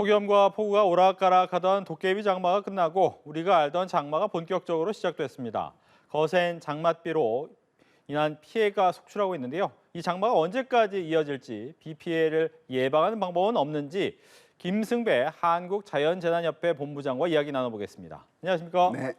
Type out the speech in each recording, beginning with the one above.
폭염과 폭우가 오락가락하던 도깨비 장마가 끝나고 우리가 알던 장마가 본격적으로 시작됐습니다. 거센 장맛비로 인한 피해가 속출하고 있는데요. 이 장마가 언제까지 이어질지 비 피해를 예방하는 방법은 없는지 김승배 한국자연재난협회 본부장과 이야기 나눠보겠습니다. 안녕하십니까? 네.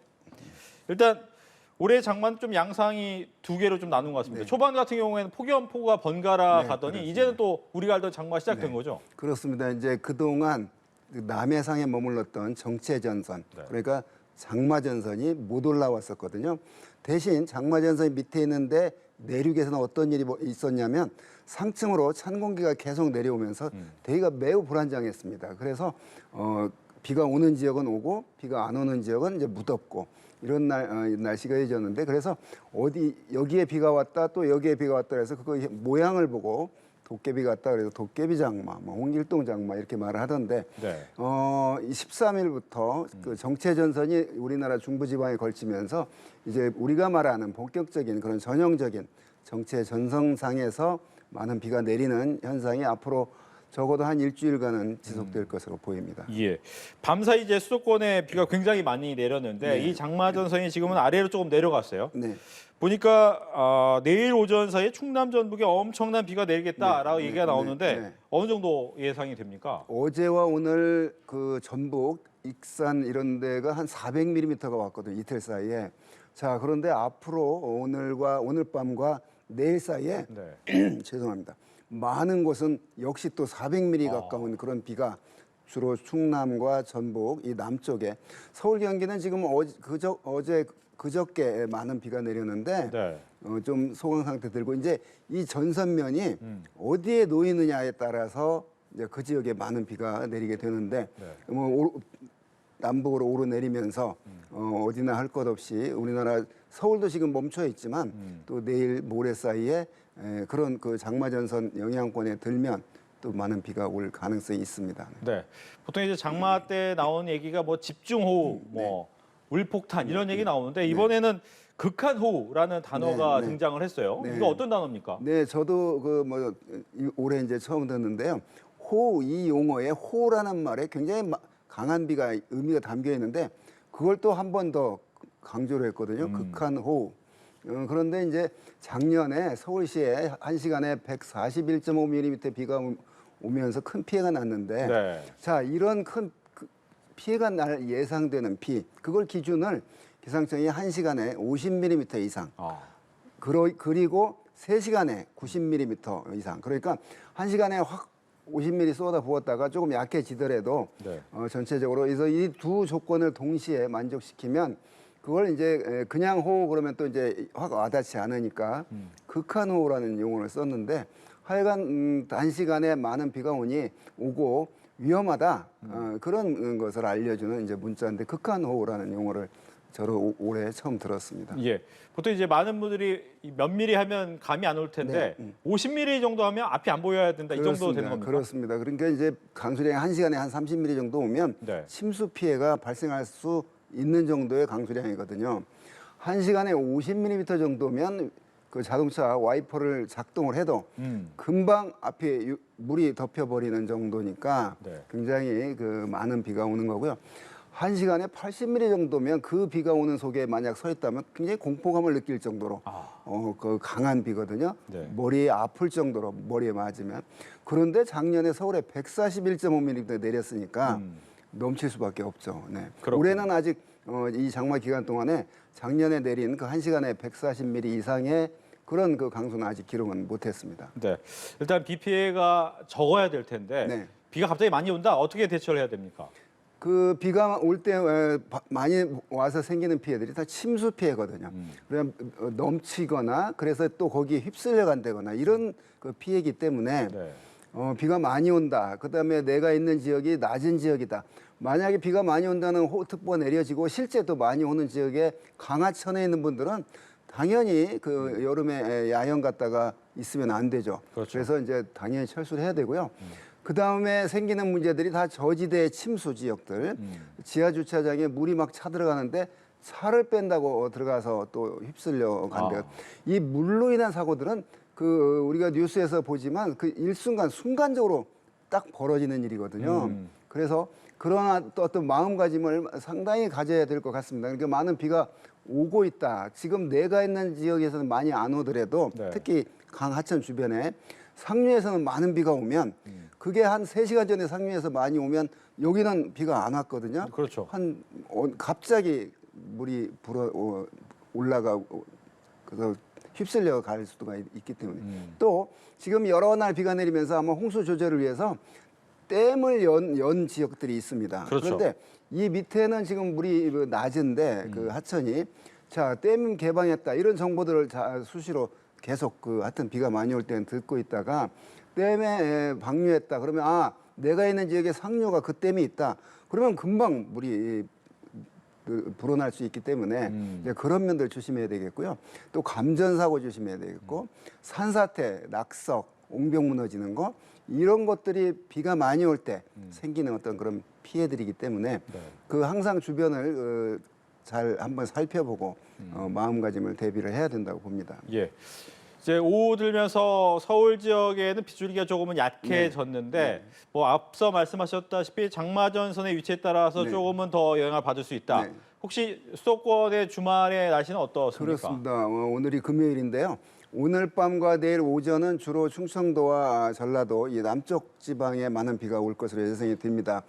일단 올해 장마는 좀 양상이 두 개로 좀 나눈 것 같습니다. 네. 초반 같은 경우에는 폭염, 폭우가 번갈아 네, 가더니 그렇습니다. 이제는 또 우리가 알던 장마가 시작된 네. 거죠? 그렇습니다. 이제 그동안 남해상에 머물렀던 정체전선, 네. 그러니까 장마전선이 못 올라왔었거든요. 대신 장마전선이 밑에 있는데 내륙에서는 어떤 일이 있었냐면 상층으로 찬 공기가 계속 내려오면서 대기가 매우 불안정했습니다. 그래서 비가 오는 지역은 오고 비가 안 오는 지역은 이제 무덥고 이런 날씨가 이어졌는데, 그래서 여기에 비가 왔다 또 여기에 비가 왔다 그래서 그거 모양을 보고 도깨비 같다 그래서 도깨비 장마, 뭐 홍길동 장마 이렇게 말을 하던데, 네. 13일부터 그 정체전선이 우리나라 중부지방에 걸치면서 이제 우리가 말하는 본격적인 그런 전형적인 정체전선상에서 많은 비가 내리는 현상이 앞으로 적어도 한 일주일간은 지속될 것으로 보입니다. 예. 밤사이 이제 수도권에 비가 굉장히 많이 내렸는데 네. 이 장마전선이 지금은 아래로 조금 내려갔어요. 네. 보니까 내일 오전 사이에 충남 전북에 엄청난 비가 내리겠다라고 네, 얘기가 네, 나오는데 네. 어느 정도 예상이 됩니까? 어제와 오늘 그 전북, 익산 이런 데가 한 400mm가 왔거든요. 이틀 사이에. 자, 그런데 앞으로 오늘 밤과 내일 사이에 네. 죄송합니다. 많은 곳은 역시 또 400mm 가까운 그런 비가 주로 충남과 전북 이 남쪽에, 서울 경기는 지금 어제 그저께 많은 비가 내렸는데 네. 좀 소강 상태 들고, 이제 이 전선면이 어디에 놓이느냐에 따라서 이제 그 지역에 많은 비가 내리게 되는데, 네. 남북으로 오르내리면서 어디나 할 것 없이 우리나라 서울도 지금 멈춰 있지만 또 내일 모레 사이에 그런 그 장마전선 영향권에 들면 또 많은 비가 올 가능성이 있습니다. 네. 보통 이제 장마 때 나오는 얘기가 뭐 집중호우, 뭐 울폭탄 이런 얘기 나오는데 이번에는 극한호우라는 단어가 네. 등장을 했어요. 네. 이거 어떤 단어입니까? 네, 저도 올해 이제 처음 듣는데요. 이 용어에 호라는 말에 굉장히 강한 비가 의미가 담겨 있는데 그걸 또 한 번 더 강조를 했거든요. 극한호우. 그런데 이제 작년에 서울시에 1시간에 141.5mm 비가 오면서 큰 피해가 났는데, 네. 자, 이런 큰 피해가 날 예상되는 비, 그걸 기준을 기상청이 1시간에 50mm 이상, 그리고 3시간에 90mm 이상, 그러니까 1시간에 확 50mm 쏟아 부었다가 조금 약해지더라도 네. 전체적으로 그래서 이 두 조건을 동시에 만족시키면 그걸 이제 그냥 호우 그러면 또 이제 확 와닿지 않으니까 극한호우라는 용어를 썼는데, 하여간 단시간에 많은 비가 오고 위험하다 그런 것을 알려주는 이제 문자인데, 극한호우라는 용어를 저로 올해 처음 들었습니다. 예. 보통 이제 많은 분들이 몇 미리 하면 감이 안 올 텐데 50mm 정도 하면 앞이 안 보여야 된다. 이 정도 되는 겁니까? 그렇습니다. 그러니까 이제 강수량이 1시간에 한 30mm 정도 오면 네. 침수 피해가 발생할 수 있는 정도의 강수량이거든요. 1시간에 50mm 정도면 그 자동차 와이퍼를 작동을 해도 금방 앞에 물이 덮여버리는 정도니까 네. 굉장히 그 많은 비가 오는 거고요. 1시간에 80mm 정도면 그 비가 오는 속에 만약 서 있다면 굉장히 공포감을 느낄 정도로 그 강한 비거든요. 네. 머리에 아플 정도로 머리에 맞으면. 그런데 작년에 서울에 141.5mm 내렸으니까 넘칠 수밖에 없죠. 네. 올해는 아직 이 장마 기간 동안에 작년에 내린 그 1시간에 140mm 이상의 그런 그 강수는 아직 기록은 못했습니다. 네. 일단 비 피해가 적어야 될 텐데 네. 비가 갑자기 많이 온다. 어떻게 대처를 해야 됩니까? 그 비가 올 때 많이 와서 생기는 피해들이 다 침수 피해거든요. 그냥 넘치거나 그래서 또 거기에 휩쓸려 간다거나 이런 그 피해이기 때문에 네. 비가 많이 온다. 그다음에 내가 있는 지역이 낮은 지역이다. 만약에 비가 많이 온다는 호우특보 내려지고 실제 또 많이 오는 지역에 강하천에 있는 분들은 당연히 그 여름에 야영 갔다가 있으면 안 되죠. 그렇죠. 그래서 이제 당연히 철수를 해야 되고요. 그 다음에 생기는 문제들이 다 저지대 침수 지역들, 지하 주차장에 물이 막 차 들어가는데 차를 뺀다고 들어가서 또 휩쓸려 간대요. 이 물로 인한 사고들은 그 우리가 뉴스에서 보지만 그 일순간 순간적으로 딱 벌어지는 일이거든요. 그래서 그런 또 어떤 마음가짐을 상당히 가져야 될 것 같습니다. 그러니까 많은 비가 오고 있다. 지금 내가 있는 지역에서는 많이 안 오더라도 네. 특히 강 하천 주변에 상류에서는 많은 비가 오면 그게 한 3시간 전에 상류에서 많이 오면 여기는 비가 안 왔거든요. 그렇죠. 갑자기 물이 올라가고 그래서 휩쓸려 갈 수가 있기 때문에 또 지금 여러 날 비가 내리면서 아마 홍수 조절을 위해서 댐을 연 지역들이 있습니다. 그렇죠. 그런데 이 밑에는 지금 물이 낮은데 그 하천이 자, 댐 개방했다 이런 정보들을 수시로 계속 하여튼 비가 많이 올 때는 듣고 있다가 댐에 방류했다 그러면 아 내가 있는 지역에 상류가 그 댐이 있다 그러면 금방 물이 불어날 수 있기 때문에 이제 그런 면들 조심해야 되겠고요. 또 감전 사고 조심해야 되겠고 산사태, 낙석, 옹벽 무너지는 거 이런 것들이 비가 많이 올 때 생기는 어떤 그런 피해들이기 때문에 그 항상 주변을 잘 한번 살펴보고 마음가짐을 대비를 해야 된다고 봅니다. 예. 이제 오후 들면서 서울 지역에는 빗줄기가 조금은 약해졌는데 뭐 앞서 말씀하셨다시피 장마전선의 위치에 따라서 네. 조금은 더 영향을 받을 수 있다. 네. 혹시 수도권의 주말의 날씨는 어떻습니까? 그렇습니다. 오늘이 금요일인데요. 오늘 밤과 내일 오전은 주로 충청도와 전라도 이 남쪽 지방에 많은 비가 올 것으로 예상이 됩니다.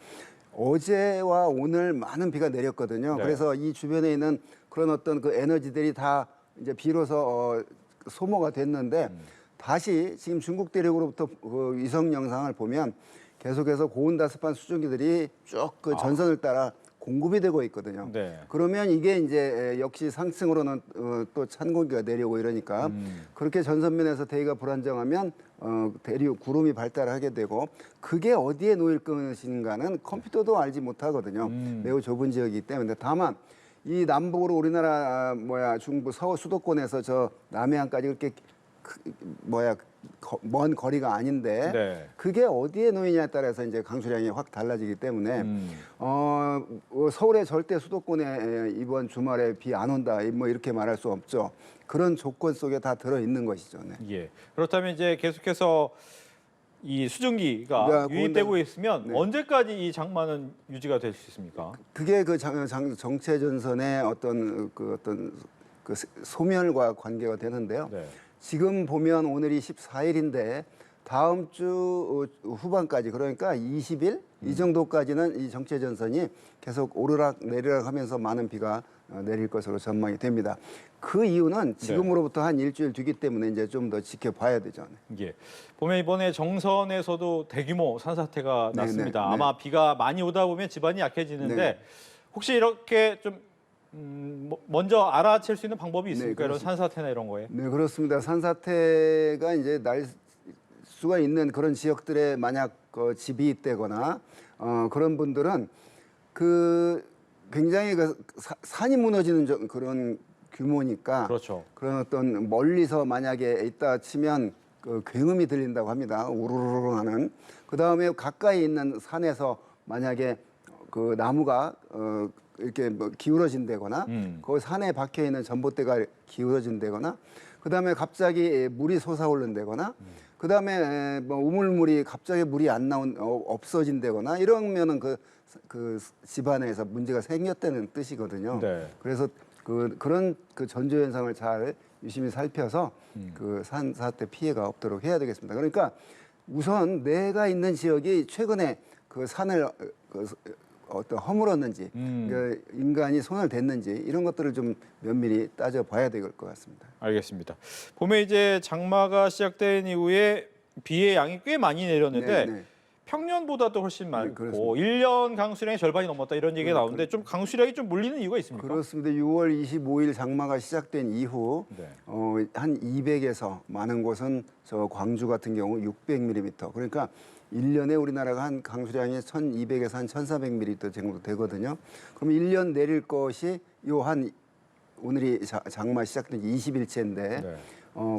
어제와 오늘 많은 비가 내렸거든요. 네. 그래서 이 주변에 있는 그런 어떤 그 에너지들이 다 이제 비로소 소모가 됐는데 다시 지금 중국 대륙으로부터 그 위성 영상을 보면 계속해서 고온다습한 수증기들이 쭉 그 전선을 따라 공급이 되고 있거든요. 네. 그러면 이게 이제 역시 상층으로는 또 찬 공기가 내려오고 이러니까 그렇게 전선면에서 대기가 불안정하면 대륙 구름이 발달하게 되고 그게 어디에 놓일 것인가는 컴퓨터도 알지 못하거든요. 매우 좁은 지역이기 때문에 다만 이 남북으로 우리나라 중부 서울 수도권에서 저 남해안까지 그렇게 먼 거리가 아닌데 네. 그게 어디에 놓이냐에 따라서 이제 강수량이 확 달라지기 때문에 서울의 절대 수도권에 이번 주말에 비 안 온다 뭐 이렇게 말할 수 없죠. 그런 조건 속에 다 들어 있는 것이죠. 네. 예. 그렇다면 이제 계속해서 이 수증기가 유입되고 있으면 네. 언제까지 이 장마는 유지가 될 수 있습니까? 그게 그 정체 전선의 어떤 그 소멸과 관계가 되는데요. 네. 지금 보면 오늘이 14일인데 다음 주 후반까지 그러니까 20일 이 정도까지는 이 정체 전선이 계속 오르락 내리락 하면서 많은 비가 내릴 것으로 전망이 됩니다. 그 이유는 지금으로부터 한 일주일 뒤기 때문에 이제 좀 더 지켜봐야 되죠. 예. 보면 이번에 정선에서도 대규모 산사태가 네, 났습니다. 네, 네. 아마 비가 많이 오다 보면 지반이 약해지는데 네. 혹시 이렇게 좀 먼저 알아챌 수 있는 방법이 있습니까? 네, 이런 산사태나 이런 거에? 네, 그렇습니다. 산사태가 이제 날 수가 있는 그런 지역들에 만약 집이 있다거나 그런 분들은 그 굉장히 산이 무너지는 그런 규모니까 그렇죠. 그런 어떤 멀리서 만약에 있다 치면 그 굉음이 들린다고 합니다. 우르르르 하는. 그다음에 가까이 있는 산에서 만약에 그 나무가 이렇게 뭐 기울어진다거나 그 산에 박혀 있는 전봇대가 기울어진다거나 그다음에 갑자기 물이 솟아오른다거나 그다음에 뭐 우물물이 갑자기 물이 안 없어진다거나 이러면은 그 집안에서 문제가 생겼다는 뜻이거든요. 네. 그래서 그런 전조 현상을 잘 유심히 살펴서 그 산사태 피해가 없도록 해야 되겠습니다. 그러니까 우선 내가 있는 지역이 최근에 그 산을 어떤 허물었는지 그 인간이 손을 댔는지 이런 것들을 좀 면밀히 따져봐야 될 것 같습니다. 알겠습니다. 봄에 이제 장마가 시작된 이후에 비의 양이 꽤 많이 내렸는데 네, 네. 평년보다도 훨씬 많고 그렇습니다. 1년 강수량의 절반이 넘었다 이런 얘기가 나오는데 좀 강수량이 좀 몰리는 이유가 있습니까? 그렇습니다. 6월 25일 장마가 시작된 이후 네. 한 200에서 많은 곳은 저 광주 같은 경우 600mm 그러니까 1년에 우리나라가 한 강수량이 1200에서 한 1400mm 정도 되거든요. 그럼 1년 내릴 것이 오늘이 장마 시작된 20일째인데 네.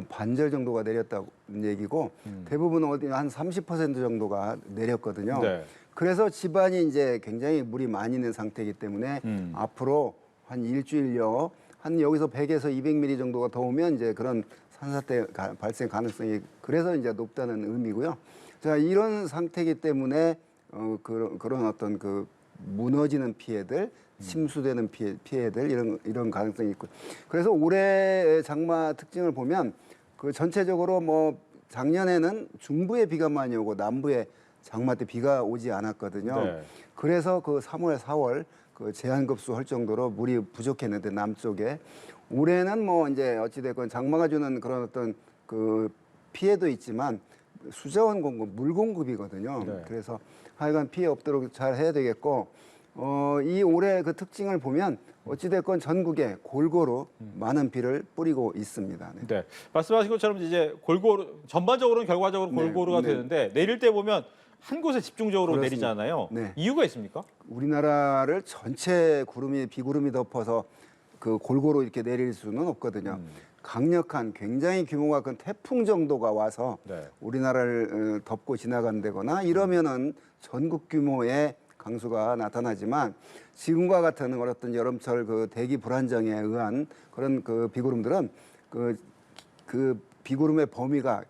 반절 정도가 내렸다고 얘기고 대부분 어디 한 30% 정도가 내렸거든요. 네. 그래서 집안이 이제 굉장히 물이 많이 있는 상태이기 때문에 앞으로 한 일주일여 한 여기서 100에서 200mm 정도가 더 오면 이제 그런 산사태 발생 가능성이 그래서 이제 높다는 의미고요. 자, 이런 상태이기 때문에 그런 어떤 그 무너지는 피해들, 침수되는 피해들 이런 가능성이 있고. 그래서 올해 장마 특징을 보면 그 전체적으로 뭐 작년에는 중부에 비가 많이 오고 남부에 장마 때 비가 오지 않았거든요. 네. 그래서 그 3월, 4월 그 제한급수 할 정도로 물이 부족했는데 남쪽에 올해는 뭐 이제 어찌됐건 장마가 주는 그런 어떤 그 피해도 있지만 수자원 공급, 물 공급이거든요. 네. 그래서 하여간 피해 없도록 잘 해야 되겠고 이 올해 그 특징을 보면 어찌됐건 전국에 골고루 많은 비를 뿌리고 있습니다. 네. 네. 말씀하신 것처럼 이제 골고루 전반적으로는 결과적으로 네, 골고루가 네. 되는데 내릴 때 보면 한 곳에 집중적으로 그렇습니다. 내리잖아요. 네. 이유가 있습니까? 우리나라를 전체 비구름이 덮어서 그 골고루 이렇게 내릴 수는 없거든요. 강력한 굉장히 규모가 큰 태풍 정도가 와서 네. 우리나라를 덮고 지나간다거나 이러면은 전국 규모의 강수가 나타나지만 지금과 같은 어떤 여름철 그 대기 불안정에 의한 그런 그 비구름들은 그 비구름의 범위가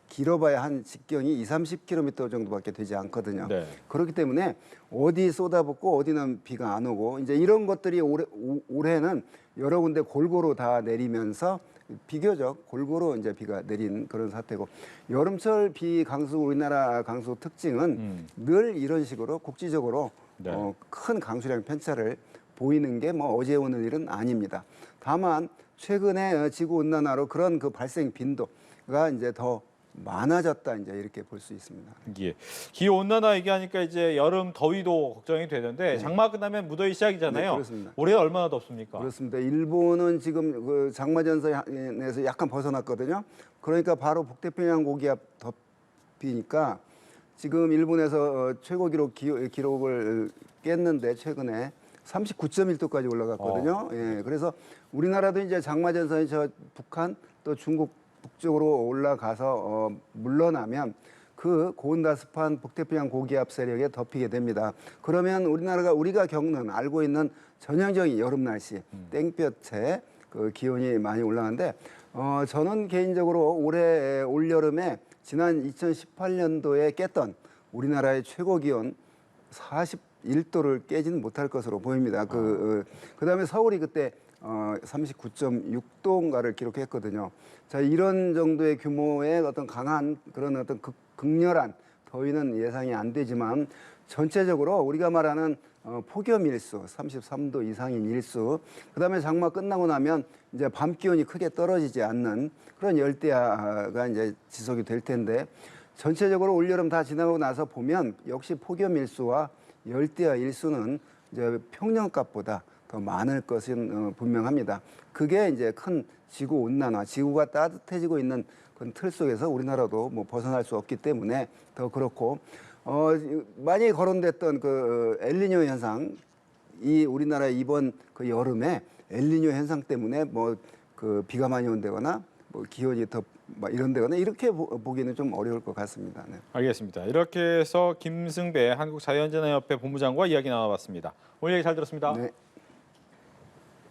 길어봐야 한 직경이 20-30km 정도밖에 되지 않거든요. 네. 그렇기 때문에 어디 쏟아붓고 어디는 비가 안 오고 이제 이런 것들이 올해는 여러 군데 골고루 다 내리면서 비교적 골고루 이제 비가 내린 그런 사태고 여름철 비 강수 우리나라 강수 특징은 늘 이런 식으로 국지적으로 네. 큰 강수량 편차를 보이는 게 뭐 어제 오늘 일은 아닙니다. 다만 최근에 지구 온난화로 그런 그 발생 빈도가 이제 더 많아졌다 이제 이렇게 볼 수 있습니다. 예. 기후 온난화 얘기하니까 이제 여름 더위도 걱정이 되는데 장마 끝나면 무더위 시작이잖아요. 네, 그렇습니다. 올해 얼마나 덥습니까? 그렇습니다. 일본은 지금 그 장마전선에서 약간 벗어났거든요. 그러니까 바로 북태평양 고기압 덮이니까 지금 일본에서 최고 기록을 깼는데 최근에 39.1도까지 올라갔거든요. 예, 그래서 우리나라도 이제 장마전선이 저 북한 또 중국 북쪽으로 올라가서 물러나면 그 고온다습한 북태평양 고기압 세력에 덮이게 됩니다. 그러면 우리가 겪는 알고 있는 전형적인 여름 날씨 땡볕에 그 기온이 많이 올라가는데 저는 개인적으로 올 여름에 지난 2018년도에 깼던 우리나라의 최고 기온 41도를 깨지는 못할 것으로 보입니다. 그다음에 서울이 그때 39.6도인가를 기록했거든요. 자, 이런 정도의 규모의 어떤 강한 그런 어떤 극렬한 더위는 예상이 안 되지만 전체적으로 우리가 말하는 폭염 일수 33도 이상인 일수 그다음에 장마 끝나고 나면 이제 밤 기온이 크게 떨어지지 않는 그런 열대야가 이제 지속이 될 텐데 전체적으로 올여름 다 지나고 나서 보면 역시 폭염 일수와 열대야 일수는 이제 평년값보다 더 많을 것은 분명합니다. 그게 이제 큰 지구 온난화, 지구가 따뜻해지고 있는 그런 틀 속에서 우리나라도 뭐 벗어날 수 없기 때문에 더 그렇고 많이 거론됐던 그 엘니뇨 현상, 이 우리나라 이번 그 여름에 엘니뇨 현상 때문에 뭐 그 비가 많이 온다거나 뭐 기온이 더 이런다거나 이렇게 보기는 좀 어려울 것 같습니다. 네. 알겠습니다. 이렇게 해서 김승배 한국자연재난협회 본부장과 이야기 나눠봤습니다. 오늘 얘기 잘 들었습니다. 네.